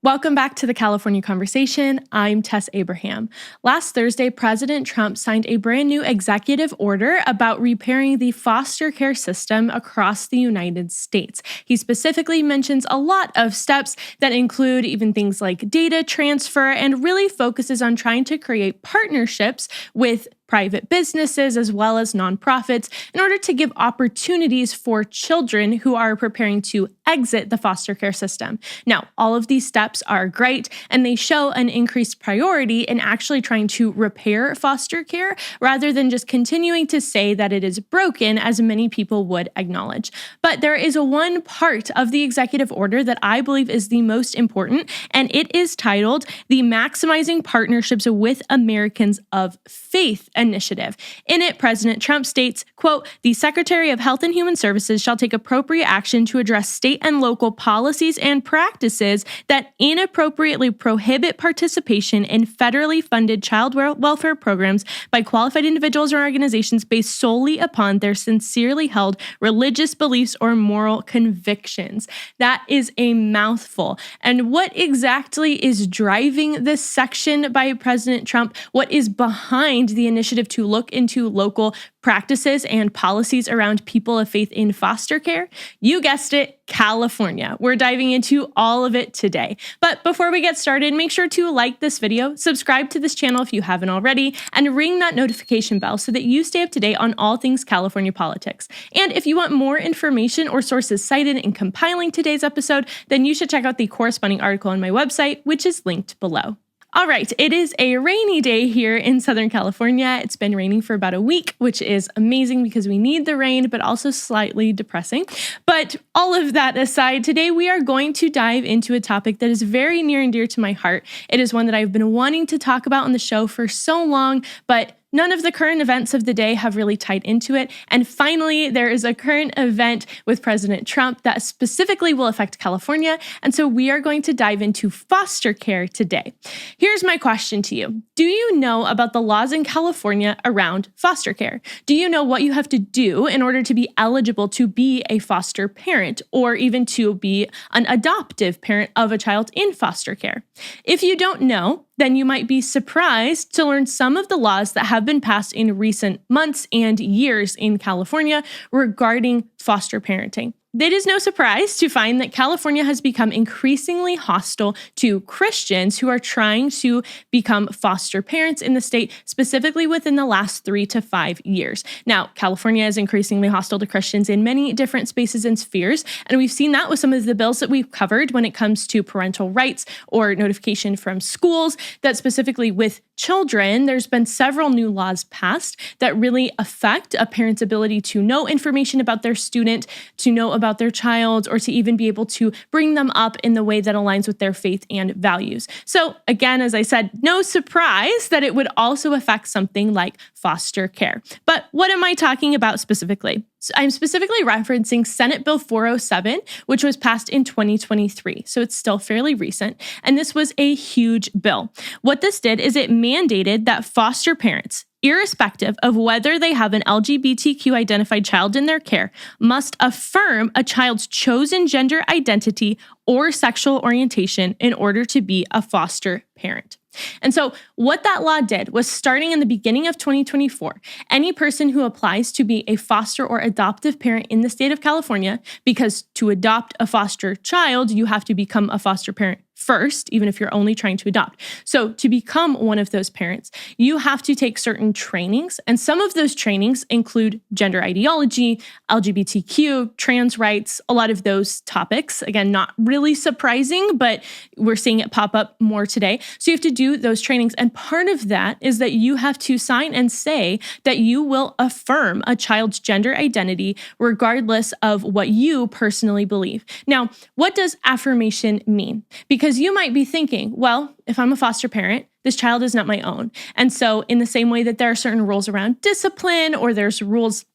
Welcome back to the California Conversation. I'm Tess Abraham. Last Thursday, President Trump signed a brand new executive order about repairing the foster care system across the United States. He specifically mentions a lot of steps that include even things like data transfer and really focuses on trying to create partnerships with private businesses as well as nonprofits in order to give opportunities for children who are preparing to exit the foster care system. Now, all of these steps are great and they show an increased priority in actually trying to repair foster care rather than just continuing to say that it is broken, as many people would acknowledge. But there is one part of the executive order that I believe is the most important, and it is titled the Maximizing Partnerships with Americans of Faith initiative. In it, President Trump states, quote, "The Secretary of Health and Human Services shall take appropriate action to address state and local policies and practices that inappropriately prohibit participation in federally funded child welfare programs by qualified individuals or organizations based solely upon their sincerely held religious beliefs or moral convictions." That is a mouthful. And what exactly is driving this section by President Trump? What is behind the initiative to look into local practices and policies around people of faith in foster care? You guessed it, California. We're diving into all of it today. But before we get started, make sure to like this video, subscribe to this channel if you haven't already, and ring that notification bell so that you stay up to date on all things California politics. And if you want more information or sources cited in compiling today's episode, then you should check out the corresponding article on my website, which is linked below. All right, it is a rainy day here in Southern California. It's been raining for about a week, which is amazing because we need the rain, but also slightly depressing. But all of that aside, today we are going to dive into a topic that is very near and dear to my heart. It is one that I've been wanting to talk about on the show for so long, but none of the current events of the day have really tied into it. And finally, there is a current event with President Trump that specifically will affect California. And so we are going to dive into foster care today. Here's my question to you. Do you know about the laws in California around foster care? Do you know what you have to do in order to be eligible to be a foster parent or even to be an adoptive parent of a child in foster care? If you don't know, then you might be surprised to learn some of the laws that have been passed in recent months and years in California regarding foster parenting. It is no surprise to find that California has become increasingly hostile to Christians who are trying to become foster parents in the state, specifically within the last 3 to 5 years. Now, California is increasingly hostile to Christians in many different spaces and spheres, and we've seen that with some of the bills that we've covered when it comes to parental rights or notification from schools, that specifically with children, there's been several new laws passed that really affect a parent's ability to know information about their student, to know about their child, or to even be able to bring them up in the way that aligns with their faith and values. So again, as I said, no surprise that it would also affect something like foster care. But what am I talking about specifically? So I'm specifically referencing Senate Bill 407, which was passed in 2023. So it's still fairly recent. And this was a huge bill. What this did is it mandated that foster parents, irrespective of whether they have an LGBTQ identified child in their care, must affirm a child's chosen gender identity or sexual orientation in order to be a foster parent. And so what that law did was, starting in the beginning of 2024, any person who applies to be a foster or adoptive parent in the state of California, because to adopt a foster child, you have to become a foster parent first, even if you're only trying to adopt. So to become one of those parents, you have to take certain trainings. And some of those trainings include gender ideology, LGBTQ, trans rights, a lot of those topics. Again, not really surprising, but we're seeing it pop up more today. So you have to do those trainings. And part of that is that you have to sign and say that you will affirm a child's gender identity regardless of what you personally believe. Now, what does affirmation mean? Because you might be thinking, well, if I'm a foster parent, this child is not my own. And so in the same way that there are certain rules around discipline, or there's rules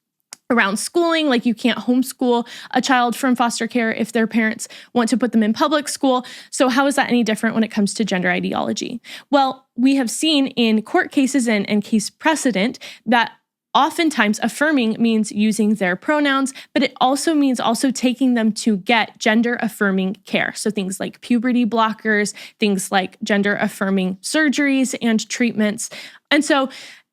around schooling, like you can't homeschool a child from foster care if their parents want to put them in public school. So how is that any different when it comes to gender ideology? Well, we have seen in court cases and case precedent that oftentimes affirming means using their pronouns, but it also means also taking them to get gender affirming care. So things like puberty blockers, things like gender affirming surgeries and treatments. And so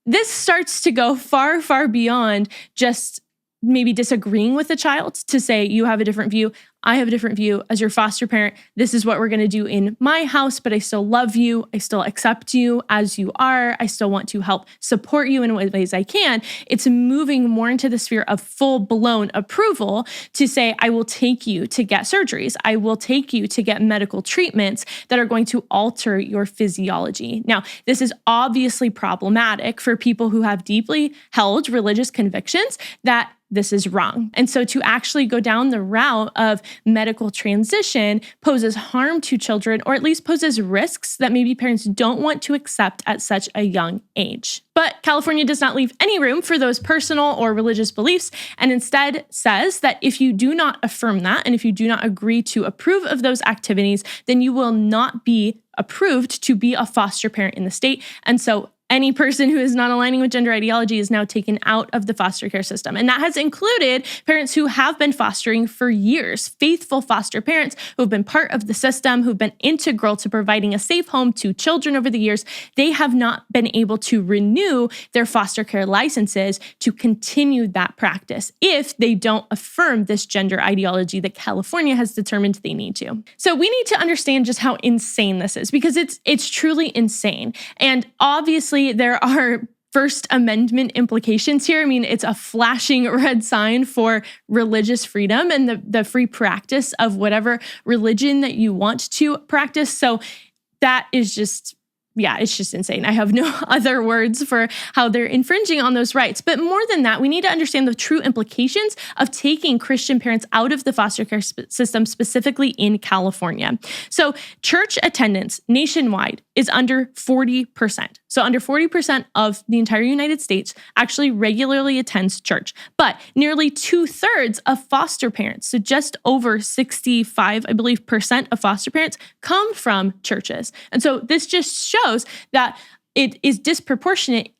this starts to go far, far beyond just maybe disagreeing with a child to say, you have a different view, I have a different view. As your foster parent, this is what we're going to do in my house, but I still love you. I still accept you as you are. I still want to help support you in ways I can. It's moving more into the sphere of full-blown approval to say, I will take you to get surgeries. I will take you to get medical treatments that are going to alter your physiology. Now, this is obviously problematic for people who have deeply held religious convictions that this is wrong. And so to actually go down the route of medical transition poses harm to children, or at least poses risks that maybe parents don't want to accept at such a young age. But California does not leave any room for those personal or religious beliefs, and instead says that if you do not affirm that, and if you do not agree to approve of those activities, then you will not be approved to be a foster parent in the state. And so any person who is not aligning with gender ideology is now taken out of the foster care system. And that has included parents who have been fostering for years, faithful foster parents who have been part of the system, who've been integral to providing a safe home to children over the years. They have not been able to renew their foster care licenses to continue that practice if they don't affirm this gender ideology that California has determined they need to. So we need to understand just how insane this is, because it's truly insane. And obviously, there are First Amendment implications here. I mean, it's a flashing red sign for religious freedom and the free practice of whatever religion that you want to practice. So that is just, it's just insane. I have no other words for how they're infringing on those rights. But more than that, we need to understand the true implications of taking Christian parents out of the foster care system, specifically in California. So church attendance nationwide is under 40%. So under 40% of the entire United States actually regularly attends church. But nearly 2/3 of foster parents, so just over 65, I believe, percent of foster parents come from churches. And so this just shows that it is disproportionate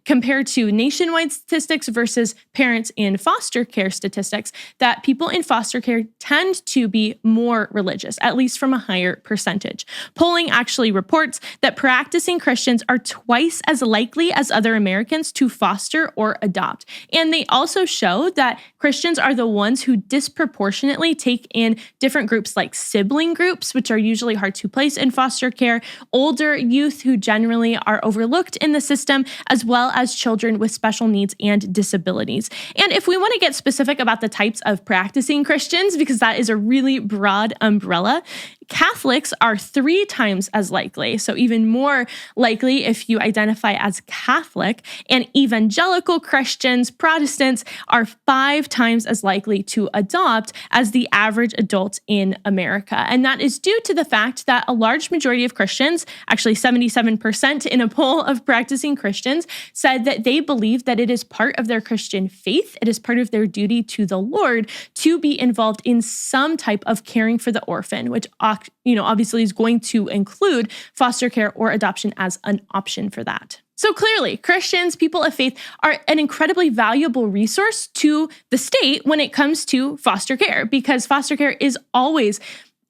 compared to nationwide statistics versus parents in foster care statistics, that people in foster care tend to be more religious, at least from a higher percentage. Polling actually reports that practicing Christians are twice as likely as other Americans to foster or adopt. And they also show that Christians are the ones who disproportionately take in different groups like sibling groups, which are usually hard to place in foster care, older youth who generally are overlooked in the system, as well as children with special needs and disabilities. And if we want to get specific about the types of practicing Christians, because that is a really broad umbrella, Catholics are 3 times as likely, so even more likely if you identify as Catholic, and evangelical Christians, Protestants, are 5 times as likely to adopt as the average adult in America. And that is due to the fact that a large majority of Christians, actually 77% in a poll of practicing Christians, said that they believe that it is part of their Christian faith, it is part of their duty to the Lord to be involved in some type of caring for the orphan, which obviously is going to include foster care or adoption as an option for that. So clearly, Christians, people of faith, are an incredibly valuable resource to the state when it comes to foster care, because foster care is always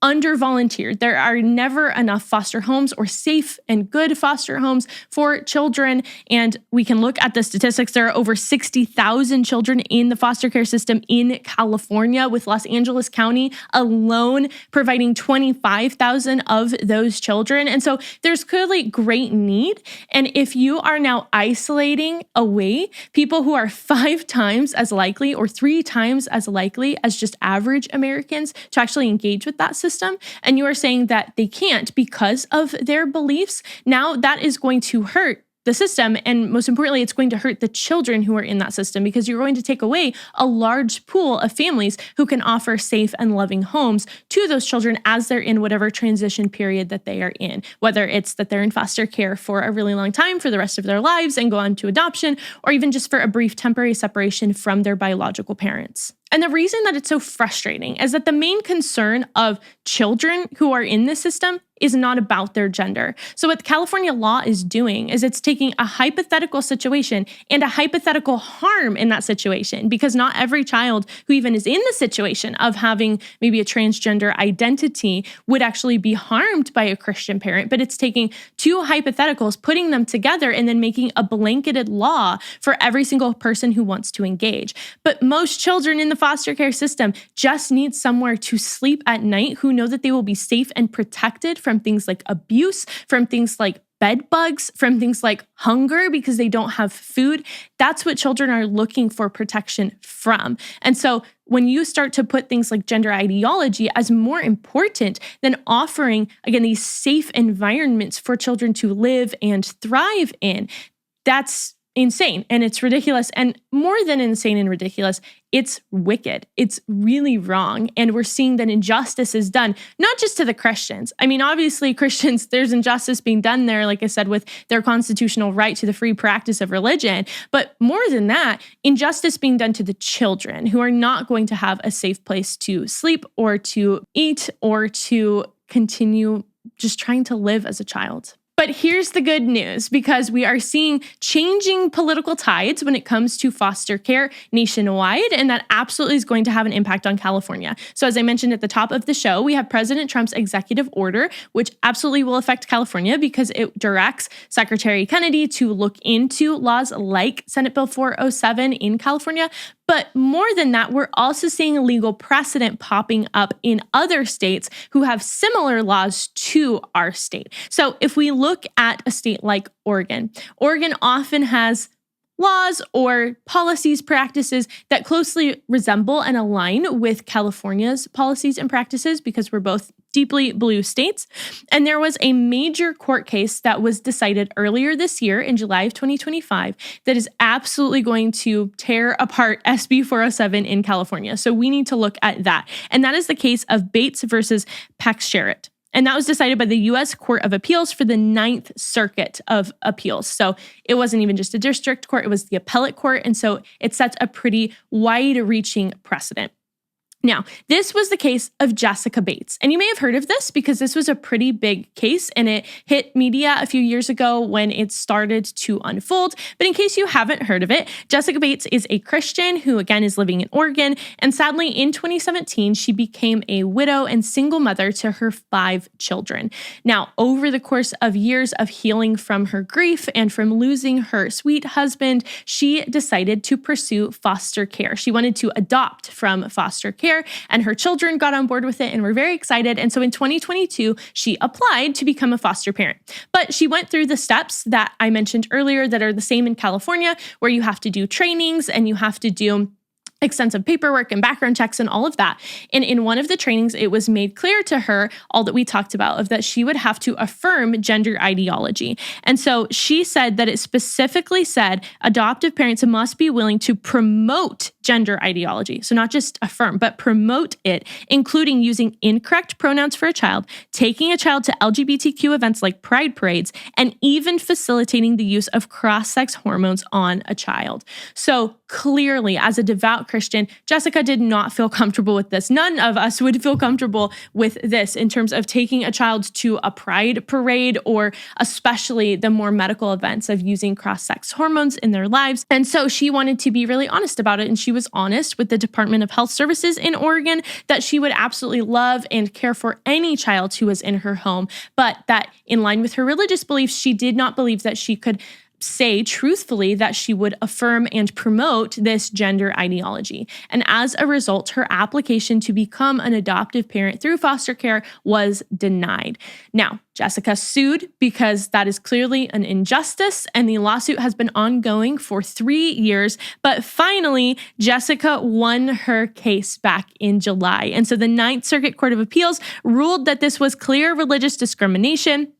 under-volunteered. There are never enough foster homes or safe and good foster homes for children. And we can look at the statistics. There are over 60,000 children in the foster care system in California, with Los Angeles County alone providing 25,000 of those children. And so there's clearly great need. And if you are now isolating away people who are 5 times as likely or 3 times as likely as just average Americans to actually engage with that system, and you are saying that they can't because of their beliefs, now that is going to hurt the system. And most importantly, it's going to hurt the children who are in that system, because you're going to take away a large pool of families who can offer safe and loving homes to those children as they're in whatever transition period that they are in, whether it's that they're in foster care for a really long time for the rest of their lives and go on to adoption, or even just for a brief temporary separation from their biological parents. And the reason that it's so frustrating is that the main concern of children who are in this system is not about their gender. So what California law is doing is it's taking a hypothetical situation and a hypothetical harm in that situation, because not every child who even is in the situation of having maybe a transgender identity would actually be harmed by a Christian parent, but it's taking two hypotheticals, putting them together, and then making a blanketed law for every single person who wants to engage. But most children in the foster care system just need somewhere to sleep at night, who know that they will be safe and protected from things like abuse, from things like bed bugs, from things like hunger because they don't have food. That's what children are looking for protection from. And so when you start to put things like gender ideology as more important than offering, again, these safe environments for children to live and thrive in, that's insane and it's ridiculous. And more than insane and ridiculous, it's wicked. It's really wrong. And we're seeing that injustice is done, not just to the Christians. I mean, obviously Christians, there's injustice being done there, like I said, with their constitutional right to the free practice of religion. But more than that, injustice being done to the children who are not going to have a safe place to sleep or to eat or to continue just trying to live as a child. But here's the good news, because we are seeing changing political tides when it comes to foster care nationwide, and that absolutely is going to have an impact on California. So as I mentioned at the top of the show, we have President Trump's executive order, which absolutely will affect California because it directs Secretary Kennedy to look into laws like Senate Bill 407 in California. But more than that, we're also seeing a legal precedent popping up in other states who have similar laws to our state. So if we look at a state like Oregon, Oregon often has laws or policies, practices that closely resemble and align with California's policies and practices because we're both deeply blue states. And there was a major court case that was decided earlier this year in July of 2025 that is absolutely going to tear apart SB 407 in California. So we need to look at that. And that is the case of Bates versus Paxsherrit. And that was decided by the U.S. Court of Appeals for the Ninth Circuit of Appeals. So it wasn't even just a district court, it was the appellate court. And so it sets a pretty wide-reaching precedent. Now, this was the case of Jessica Bates. And you may have heard of this because this was a pretty big case and it hit media a few years ago when it started to unfold. But in case you haven't heard of it, Jessica Bates is a Christian who, again, is living in Oregon. And sadly, in 2017, she became a widow and single mother to her 5 children. Now, over the course of years of healing from her grief and from losing her sweet husband, she decided to pursue foster care. She wanted to adopt from foster care. And her children got on board with it and were very excited. And so in 2022, she applied to become a foster parent. But she went through the steps that I mentioned earlier that are the same in California, where you have to do trainings and you have to do extensive paperwork and background checks and all of that. And in one of the trainings, it was made clear to her all that we talked about of that she would have to affirm gender ideology. And so she said that it specifically said adoptive parents must be willing to promote gender ideology. So not just affirm, but promote it, including using incorrect pronouns for a child, taking a child to LGBTQ events like pride parades, and even facilitating the use of cross-sex hormones on a child. So clearly, as a devout Christian, Jessica did not feel comfortable with this. None of us would feel comfortable with this in terms of taking a child to a pride parade or especially the more medical events of using cross-sex hormones in their lives. And so she wanted to be really honest about it. And she was honest with the Department of Health Services in Oregon that she would absolutely love and care for any child who was in her home, but that in line with her religious beliefs, she did not believe that she could say truthfully that she would affirm and promote this gender ideology. And as a result, her application to become an adoptive parent through foster care was denied. Now, Jessica sued because that is clearly an injustice, and the lawsuit has been ongoing for 3 years. But finally, Jessica won her case back in July. And so the Ninth Circuit Court of Appeals ruled that this was clear religious discrimination.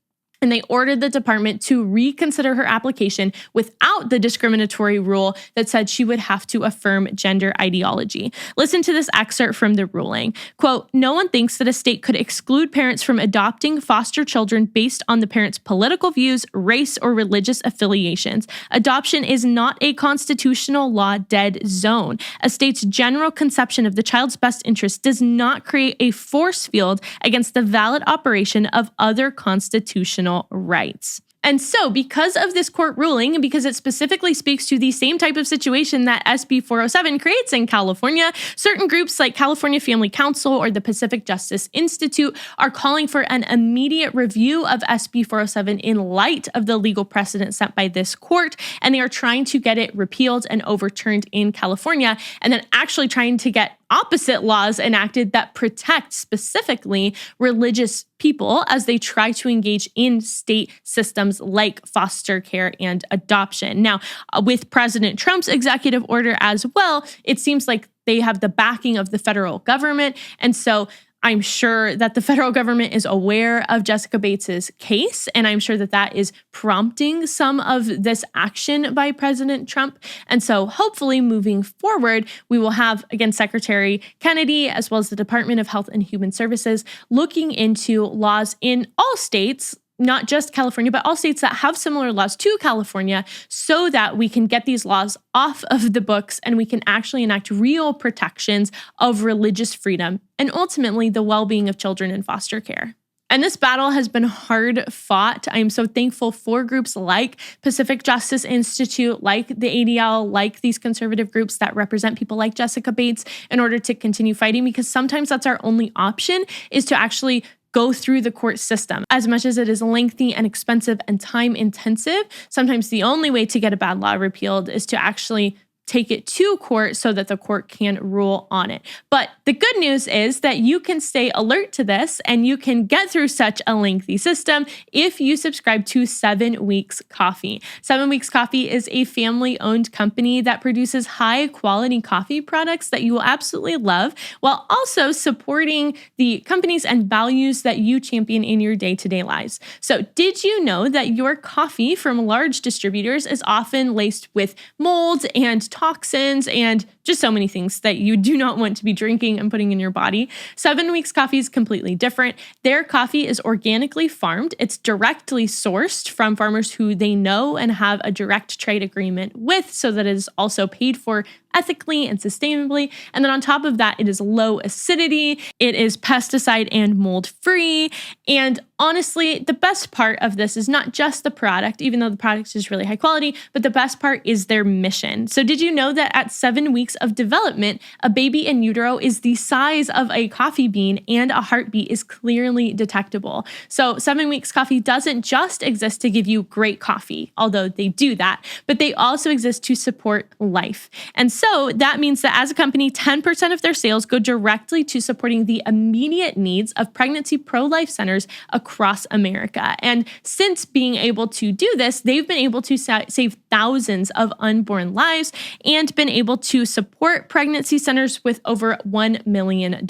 and they ordered the department to reconsider her application without the discriminatory rule that said she would have to affirm gender ideology. Listen to this excerpt from the ruling. Quote, "No one thinks that a state could exclude parents from adopting foster children based on the parents' political views, race, or religious affiliations. Adoption is not a constitutional law dead zone. A state's general conception of the child's best interest does not create a force field against the valid operation of other constitutional rights." And so, because of this court ruling, and because it specifically speaks to the same type of situation that SB 407 creates in California, certain groups like California Family Council or the Pacific Justice Institute are calling for an immediate review of SB 407 in light of the legal precedent set by this court, and they are trying to get it repealed and overturned in California, and then actually trying to get opposite laws enacted that protect specifically religious people as they try to engage in state systems like foster care and adoption. Now, with President Trump's executive order as well, it seems like they have the backing of the federal government. And so I'm sure that the federal government is aware of Jessica Bates's case, and I'm sure that that is prompting some of this action by President Trump. And so hopefully moving forward, we will have, again, Secretary Kennedy, as well as the Department of Health and Human Services, looking into laws in all states, not just California, but all states that have similar laws to California, so that we can get these laws off of the books and we can actually enact real protections of religious freedom and ultimately the well-being of children in foster care. And this battle has been hard fought. I am so thankful for groups like Pacific Justice Institute, like the ADL, like these conservative groups that represent people like Jessica Bates in order to continue fighting, because sometimes that's our only option, is to actually go through the court system. As much as it is lengthy and expensive and time intensive, sometimes the only way to get a bad law repealed is to actually take it to court so that the court can rule on it. But the good news is that you can stay alert to this and you can get through such a lengthy system if you subscribe to 7 Weeks Coffee. 7 Weeks Coffee is a family-owned company that produces high-quality coffee products that you will absolutely love, while also supporting the companies and values that you champion in your day-to-day lives. So did you know that your coffee from large distributors is often laced with mold and toxins and just so many things that you do not want to be drinking and putting in your body? 7 Weeks Coffee is completely different. Their coffee is organically farmed. It's directly sourced from farmers who they know and have a direct trade agreement with, so that it is also paid for ethically and sustainably. And then on top of that, it is low acidity, it is pesticide and mold free. And honestly, the best part of this is not just the product, even though the product is really high quality, but the best part is their mission. So did you know that at 7 weeks of development, a baby in utero is the size of a coffee bean and a heartbeat is clearly detectable? So 7 Weeks Coffee doesn't just exist to give you great coffee, although they do that, but they also exist to support life. And so that means that as a company, 10% of their sales go directly to supporting the immediate needs of pregnancy pro-life centers across America. And since being able to do this, they've been able to save thousands of unborn lives and been able to support pregnancy centers with over $1 million,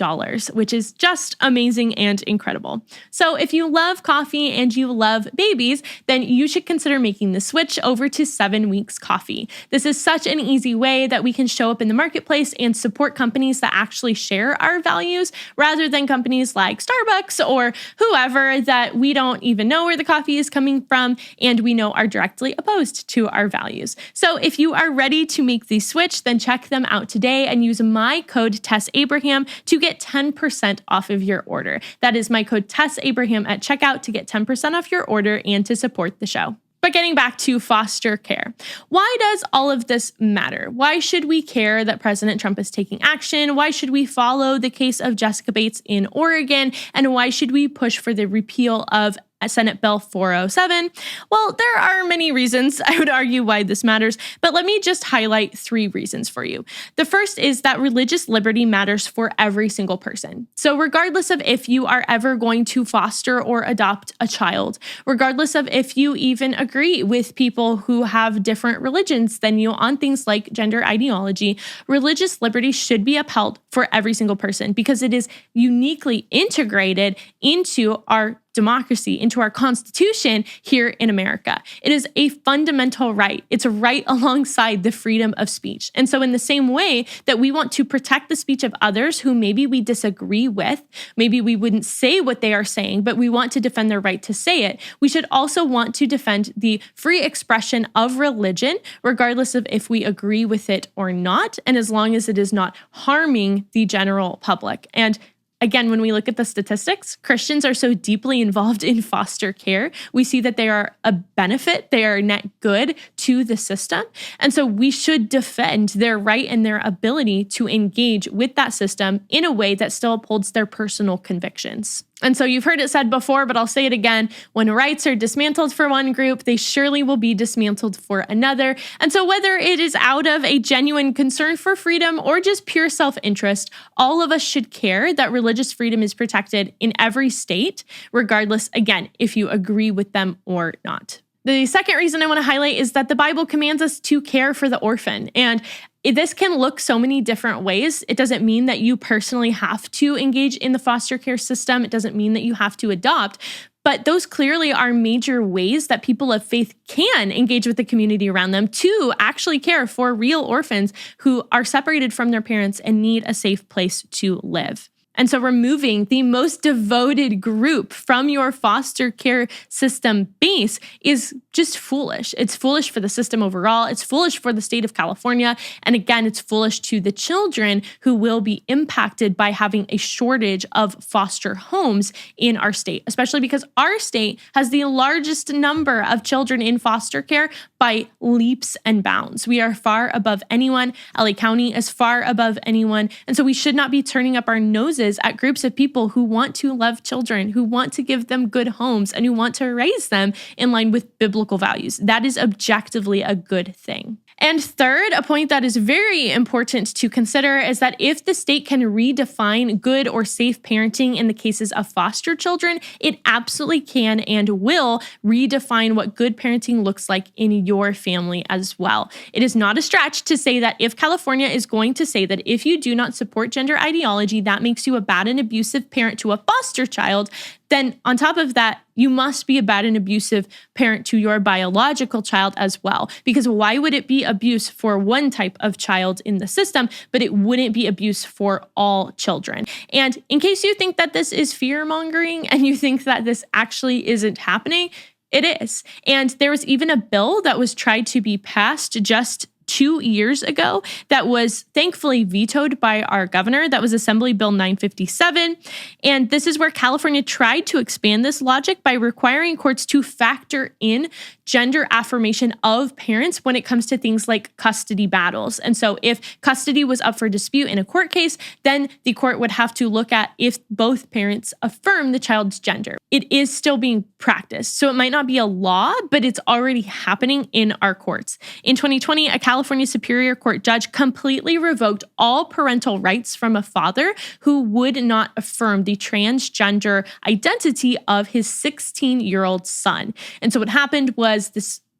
which is just amazing and incredible. So if you love coffee and you love babies, then you should consider making the switch over to 7 Weeks Coffee. This is such an easy way that we can show up in the marketplace and support companies that actually share our values, rather than companies like Starbucks or whoever that we don't even know where the coffee is coming from and we know are directly opposed to our values. So if you are ready to make the switch, then check them out today and use my code TessAbraham to get 10% off of your order. That is my code TessAbraham at checkout to get 10% off your order and to support the show. But getting back to foster care, why does all of this matter? Why should we care that President Trump is taking action? Why should we follow the case of Jessica Bates in Oregon? And why should we push for the repeal of Senate Bill 407? Well, there are many reasons, I would argue, why this matters, but let me just highlight 3 reasons for you. The first is that religious liberty matters for every single person. So regardless of if you are ever going to foster or adopt a child, regardless of if you even agree with people who have different religions than you on things like gender ideology, religious liberty should be upheld for every single person because it is uniquely integrated into our democracy, into our Constitution here in America. It is a fundamental right. It's a right alongside the freedom of speech. And so in the same way that we want to protect the speech of others who maybe we disagree with, maybe we wouldn't say what they are saying, but we want to defend their right to say it, we should also want to defend the free expression of religion, regardless of if we agree with it or not, and as long as it is not harming the general public. And again, when we look at the statistics, Christians are so deeply involved in foster care. We see that they are a benefit, they are net good to the system. And so we should defend their right and their ability to engage with that system in a way that still upholds their personal convictions. And so you've heard it said before, but I'll say it again. When rights are dismantled for one group, they surely will be dismantled for another. And so whether it is out of a genuine concern for freedom or just pure self-interest, all of us should care that religious freedom is protected in every state, regardless, again, if you agree with them or not. The second reason I want to highlight is that the Bible commands us to care for the orphan. And this can look so many different ways. It doesn't mean that you personally have to engage in the foster care system. It doesn't mean that you have to adopt. But those clearly are major ways that people of faith can engage with the community around them to actually care for real orphans who are separated from their parents and need a safe place to live. And so removing the most devoted group from your foster care system base is just foolish. It's foolish for the system overall. It's foolish for the state of California. And again, it's foolish to the children who will be impacted by having a shortage of foster homes in our state, especially because our state has the largest number of children in foster care by leaps and bounds. We are far above anyone. LA County is far above anyone. And so we should not be turning up our noses at groups of people who want to love children, who want to give them good homes, and who want to raise them in line with biblical values. That is objectively a good thing. And third, a point that is very important to consider is that if the state can redefine good or safe parenting in the cases of foster children, it absolutely can and will redefine what good parenting looks like in your family as well. It is not a stretch to say that if California is going to say that if you do not support gender ideology, that makes you a bad and abusive parent to a foster child, then on top of that, you must be a bad and abusive parent to your biological child as well. Because why would it be abuse for one type of child in the system, but it wouldn't be abuse for all children? And in case you think that this is fear-mongering and you think that this actually isn't happening, it is. And there was even a bill that was tried to be passed just 2 years ago that was thankfully vetoed by our governor. That was Assembly Bill 957. And this is where California tried to expand this logic by requiring courts to factor in gender affirmation of parents when it comes to things like custody battles. And so if custody was up for dispute in a court case, then the court would have to look at if both parents affirm the child's gender. It is still being practiced. So it might not be a law, but it's already happening in our courts. In 2020, a California Superior Court judge completely revoked all parental rights from a father who would not affirm the transgender identity of his 16-year-old son. And so what happened was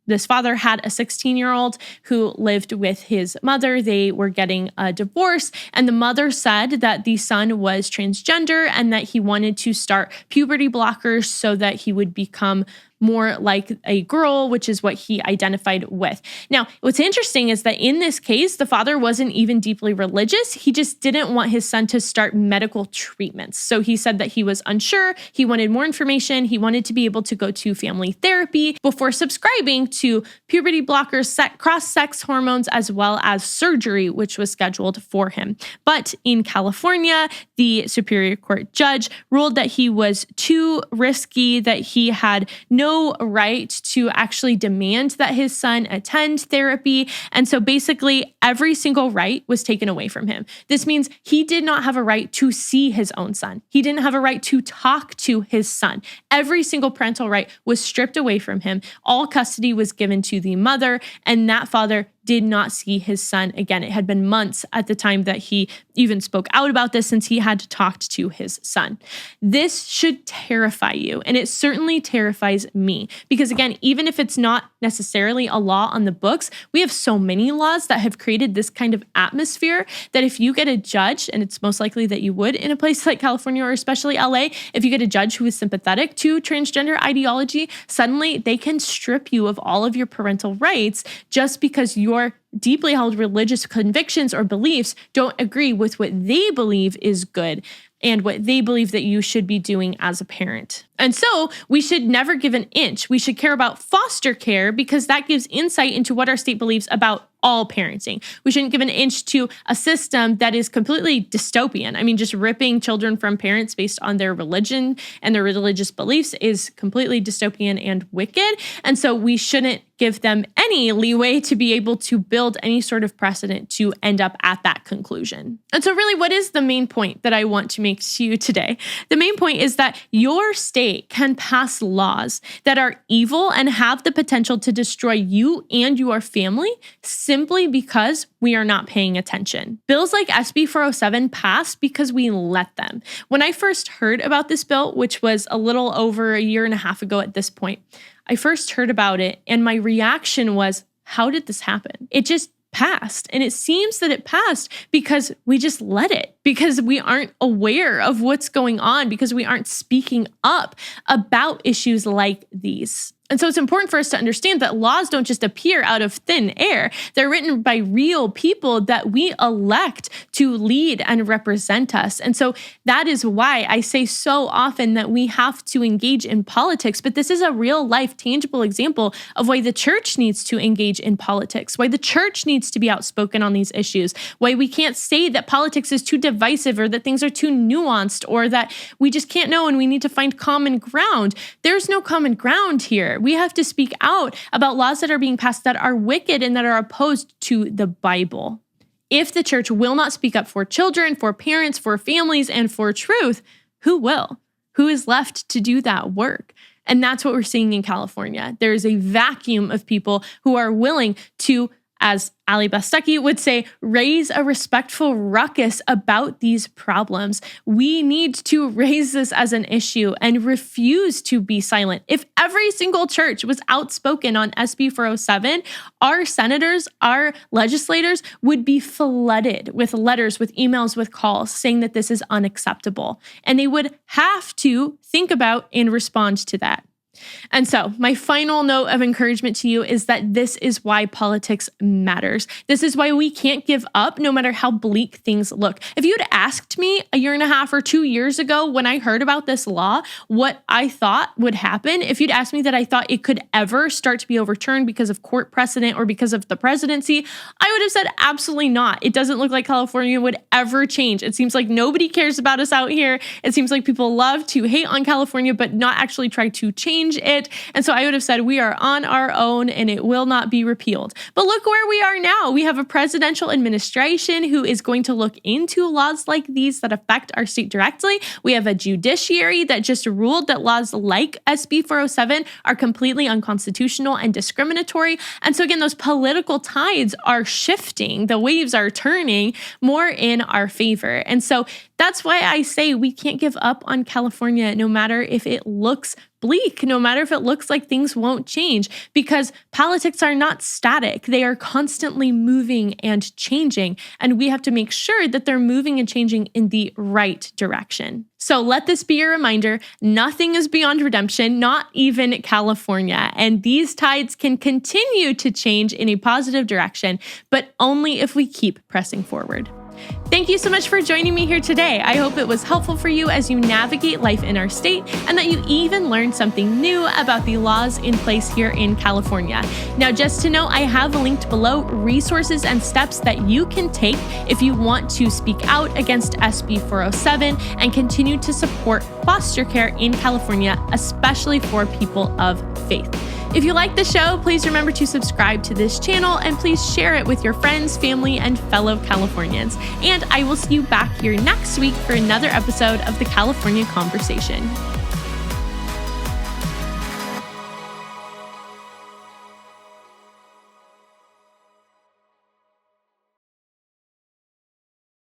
this father had a 16-year-old who lived with his mother. They were getting a divorce, and the mother said that the son was transgender and that he wanted to start puberty blockers so that he would become more like a girl, which is what he identified with. Now, what's interesting is that in this case, the father wasn't even deeply religious. He just didn't want his son to start medical treatments. So he said that he was unsure. He wanted more information. He wanted to be able to go to family therapy before subscribing to puberty blockers, cross-sex hormones, as well as surgery, which was scheduled for him. But in California, the Superior Court judge ruled that he was too risky, that he had no right to actually demand that his son attend therapy. And so basically every single right was taken away from him. This means he did not have a right to see his own son. He didn't have a right to talk to his son. Every single parental right was stripped away from him. All custody was given to the mother, and that father did not see his son again. It had been months at the time that he even spoke out about this, since he had talked to his son. This should terrify you, and it certainly terrifies me, because again, even if it's not necessarily a law on the books, we have so many laws that have created this kind of atmosphere that if you get a judge, and it's most likely that you would in a place like California or especially LA, if you get a judge who is sympathetic to transgender ideology, suddenly they can strip you of all of your parental rights just because your deeply held religious convictions or beliefs don't agree with what they believe is good and what they believe that you should be doing as a parent. And so we should never give an inch. We should care about foster care because that gives insight into what our state believes about all parenting. We shouldn't give an inch to a system that is completely dystopian. I mean, just ripping children from parents based on their religion and their religious beliefs is completely dystopian and wicked. And so we shouldn't give them any leeway to be able to build any sort of precedent to end up at that conclusion. And so really, what is the main point that I want to make to you today? The main point is that your state can pass laws that are evil and have the potential to destroy you and your family simply because we are not paying attention. Bills like SB 407 passed because we let them. When I first heard about this bill, which was a little over a year and a half ago at this point, I first heard about it and my reaction was, how did this happen? It just passed. And it seems that it passed because we just let it, because we aren't aware of what's going on, because we aren't speaking up about issues like these. And so it's important for us to understand that laws don't just appear out of thin air. They're written by real people that we elect to lead and represent us. And so that is why I say so often that we have to engage in politics. But this is a real life, tangible example of why the church needs to engage in politics, why the church needs to be outspoken on these issues, why we can't say that politics is too divisive or that things are too nuanced or that we just can't know and we need to find common ground. There's no common ground here. We have to speak out about laws that are being passed that are wicked and that are opposed to the Bible. If the church will not speak up for children, for parents, for families, and for truth, who will? Who is left to do that work? And that's what we're seeing in California. There is a vacuum of people who are willing to, as Ali Bastucky would say, raise a respectful ruckus about these problems. We need to raise this as an issue and refuse to be silent. If every single church was outspoken on SB 407, our senators, our legislators would be flooded with letters, with emails, with calls saying that this is unacceptable. And they would have to think about and respond to that. And so my final note of encouragement to you is that this is why politics matters. This is why we can't give up no matter how bleak things look. If you'd asked me a year and a half or 2 years ago when I heard about this law, what I thought would happen, if you'd asked me that I thought it could ever start to be overturned because of court precedent or because of the presidency, I would have said absolutely not. It doesn't look like California would ever change. It seems like nobody cares about us out here. It seems like people love to hate on California, but not actually try to change it. And so I would have said we are on our own and it will not be repealed. But look where we are now. We have a presidential administration who is going to look into laws like these that affect our state directly. We have a judiciary that just ruled that laws like SB 407 are completely unconstitutional and discriminatory. And so again, those political tides are shifting. The waves are turning more in our favor. And so that's why I say we can't give up on California, no matter if it looks bleak, no matter if it looks like things won't change, because politics are not static. They are constantly moving and changing, and we have to make sure that they're moving and changing in the right direction. So let this be a reminder, nothing is beyond redemption, not even California, and these tides can continue to change in a positive direction, but only if we keep pressing forward. Thank you so much for joining me here today. I hope it was helpful for you as you navigate life in our state and that you even learned something new about the laws in place here in California. Now, just to know, I have linked below resources and steps that you can take if you want to speak out against SB 407 and continue to support foster care in California, especially for people of faith. If you like the show, please remember to subscribe to this channel and please share it with your friends, family, and fellow Californians. And I will see you back here next week for another episode of the California Conversation.